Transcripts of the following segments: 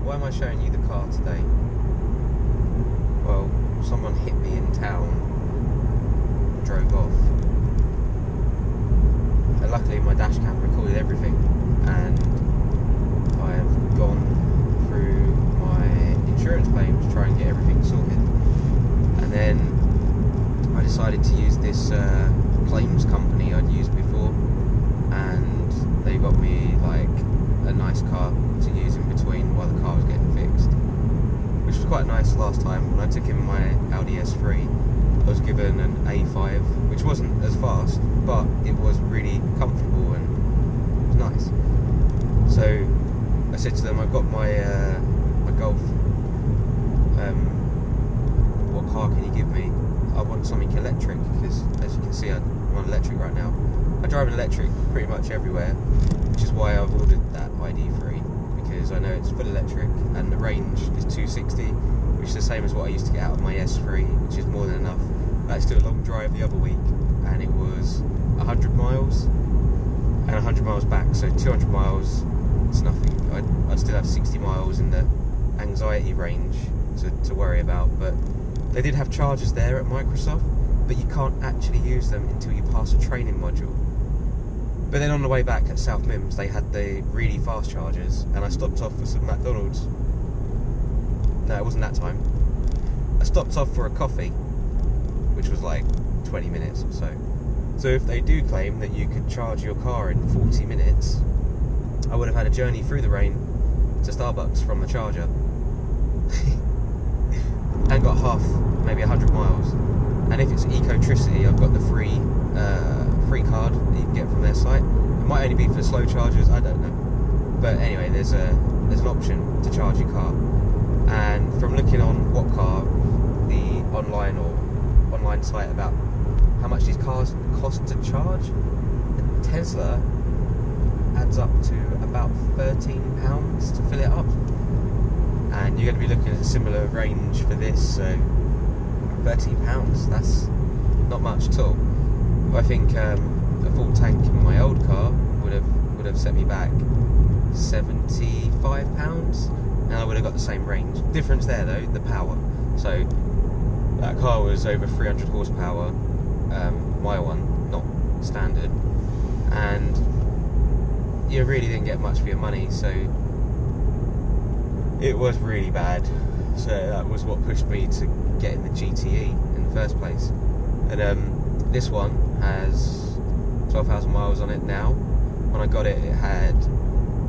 why am I showing you the car today? Well, someone hit me in town, drove off, and luckily my dash cam recorded everything, and I have gone through my insurance claims to try and get everything sorted, and then I decided to use this claims company I'd used before, and they got me like a nice car to use in between while the car was getting fixed, which was quite nice. Last time when I took in my Audi S3, I was given an A5, which wasn't as fast, but it was really comfortable and it was nice. So I said to them, I've got my my Golf, what car can you give me? I want something electric, because as you can see I'm on electric right now. I drive an electric pretty much everywhere, which is why I've ordered that ID3, because I know it's full electric and the range is 260, which is the same as what I used to get out of my S3, which is more than enough. I did a long drive the other week and it was 100 miles and 100 miles back, so 200 miles, it's nothing. I'd still have 60 miles in the anxiety range to worry about, but they did have chargers there at Microsoft, but you can't actually use them until you pass a training module. But then on the way back at South Mims, they had the really fast chargers, and I stopped off for some McDonald's. No, it wasn't that time. I stopped off for a coffee, which was like 20 minutes or so. So if they do claim that you could charge your car in 40 minutes, I would have had a journey through the rain to Starbucks from the charger. And got half, maybe 100 miles. And if it's Ecotricity, I've got the free card that you can get from their site. It might only be for slow chargers, I don't know. But anyway, there's an option to charge your car. And from looking on Whatcar, the online site about how much these cars cost to charge, a Tesla adds up to about £13 to fill it up. And you're going to be looking at a similar range for this, so £13, that's not much at all. I think a full tank in my old car would have set me back £75, and I would have got the same range. Difference there though, the power. So that car was over 300 horsepower, my one, not standard, and you really didn't get much for your money, so it was really bad. So that was what pushed me to get in the GTE in the first place. And this one has 12,000 miles on it now. When I got it, it had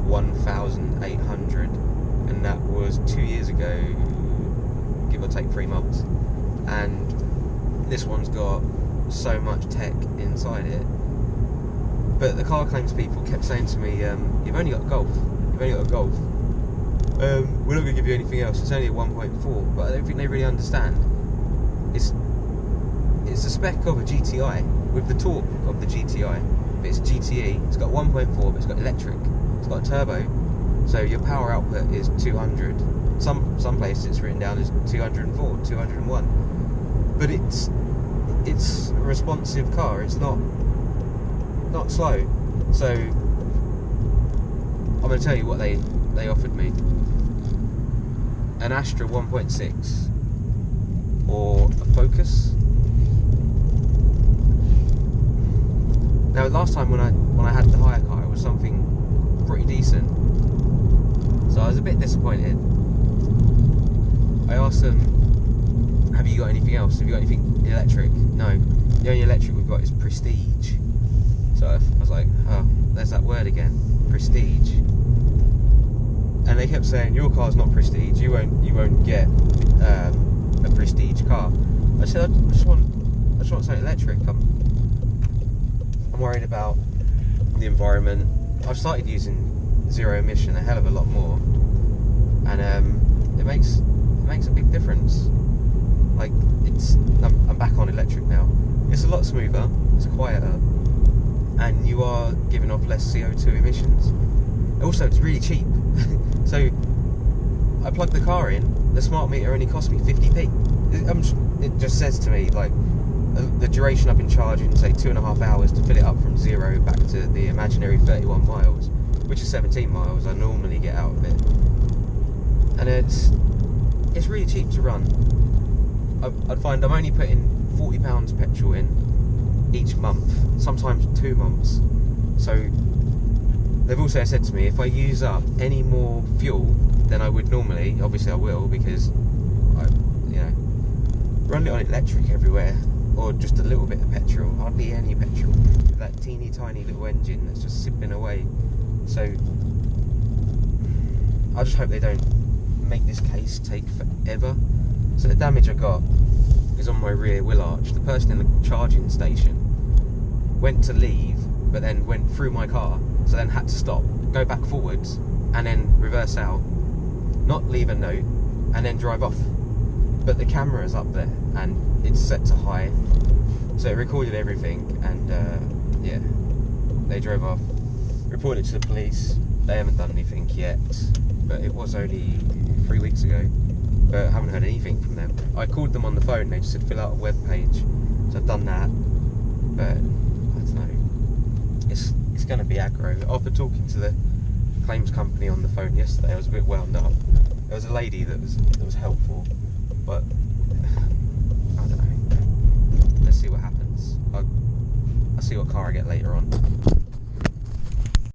1,800, and that was 2 years ago, give or take 3 months. And this one's got so much tech inside it. But the car claims people kept saying to me, you've only got a Golf, you've only got a Golf. We're not going to give you anything else, it's only a 1.4, but I don't think they really understand. It's the spec of a GTI, with the torque of the GTI, but it's a GTE, it's got 1.4, but it's got electric, it's got a turbo, so your power output is 200, some places it's written down as 204, 201, but it's a responsive car, it's not slow. So I'm going to tell you what they offered me. An Astra 1.6 or a Focus. Now last time when I had the hire car, it was something pretty decent, so I was a bit disappointed. I asked them, have you got anything else? Have you got anything electric? No, the only electric we've got is Prestige. So I was like, oh, there's that word again, Prestige. And they kept saying, your car's not Prestige, you won't get a Prestige car. I said, I just want something electric. I'm worried about the environment. I've started using zero emission a hell of a lot more, and it makes a big difference. Like I'm back on electric now. It's a lot smoother, it's quieter, and you are giving off less CO2 emissions. Also, it's really cheap. So I plugged the car in, the smart meter only cost me 50p. It just says to me, like, the duration I've been charging, say 2.5 hours to fill it up from 0 back to the imaginary 31 miles, which is 17 miles I normally get out of it. it's really cheap to run. I'd find I'm only putting £40 petrol in each month, sometimes 2 months. So they've also said to me, if I use up any more fuel than I would normally, obviously I will, because I, you know, run it on electric everywhere, or just a little bit of petrol, hardly any petrol, with that teeny tiny little engine that's just sipping away. So I just hope they don't make this case take forever. So the damage I got is on my rear wheel arch. The person in the charging station went to leave, but then went through my car, so then had to stop, go back forwards, and then reverse out, not leave a note, and then drive off. But the camera's up there, and it's set to high, so it recorded everything, and yeah, they drove off, reported it to the police. They haven't done anything yet, but it was only 3 weeks ago, but I haven't heard anything from them. I called them on the phone, they just said fill out a web page, so I've done that, but I don't know, it's going to be aggro. After talking to the claims company on the phone yesterday, I was a bit wound up. There was a lady that was helpful, but I don't know. Let's see what happens. I'll see what car I get later on.